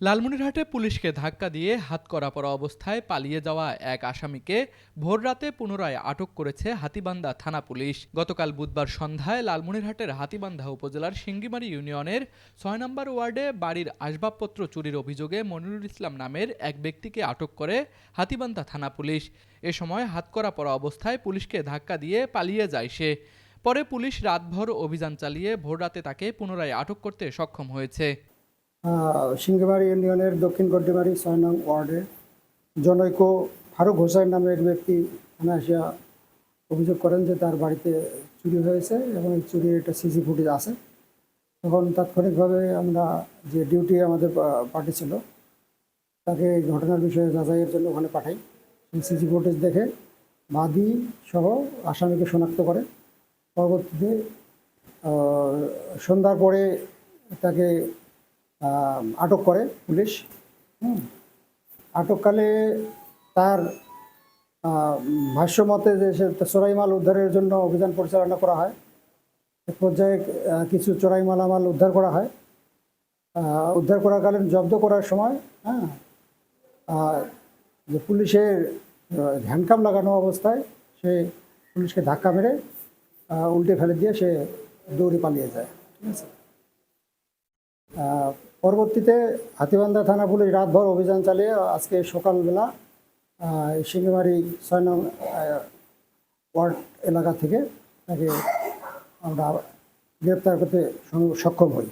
লালমনিরহাটে পুলিশকে ধাক্কা দিয়ে হাতকড়া পরা অবস্থায় পালিয়ে যাওয়া এক আসামিকে ভোররাতে পুনরায় আটক করেছে হাতীবান্ধা থানা পুলিশ। গতকাল বুধবার সন্ধ্যায় লালমনিরহাটের হাতীবান্ধা উপজেলার সিঙ্গিমারী ইউনিয়নের ৬ নম্বর ওয়ার্ডে বাড়ির আসবাবপত্র চুরির অভিযোগে মনিরুল ইসলাম নামের এক ব্যক্তিকে আটক করে হাতীবান্ধা থানা পুলিশ। এ সময় হাতকড়া পরা অবস্থায় পুলিশকে ধাক্কা দিয়ে পালিয়ে যায় সে। পরে পুলিশ রাতভর অভিযান চালিয়ে ভোররাতে তাকে পুনরায় আটক করতে সক্ষম হয়েছে। সিঙ্গিমারী ইউনিয়নের দক্ষিণ গড্ডিমারী ৬ নং ওয়ার্ডে জনৈক ফারুক হোসেন নামের ব্যক্তি থানায় আসিয়া অভিযোগ করেন যে তার বাড়িতে চুরি হয়েছে এবং এই চুরির একটা সিসি ফুটেজ আছে। তখন তাৎক্ষণিকভাবে আমরা যে ডিউটি আমাদের পার্টি ছিল তাকে ঘটনার বিষয়ে যাচাইয়ের জন্য ওখানে পাঠাই। সেই সিসি ফুটেজ দেখে বাদী সহ আসামিকে শনাক্ত করে পরবর্তীতে সন্ধ্যার পরে তাকে আটক করে পুলিশ। আটককালে তার ভাষ্যমতে যে সে চোরাই মাল উদ্ধারের জন্য অভিযান পরিচালনা করা হয়। এক পর্যায়ে কিছু চোরাই মালামাল উদ্ধার করা হয়। উদ্ধার করাকালীন জব্দ করার সময় যে পুলিশের হ্যান্ডকাম লাগানো অবস্থায় সে পুলিশকে ধাক্কা মেরে উল্টে ফেলে দিয়ে সে দৌড়ে পালিয়ে যায়। ঠিক আছে। পরবর্তীতে হাতীবান্ধা থানা পুলিশ রাতভর অভিযান চালিয়ে আজকে সকালবেলা সিঙ্গিমারী ৬ নং ওয়ার্ড এলাকা থেকে তাকে আমরা গ্রেপ্তার করতে সক্ষম হই।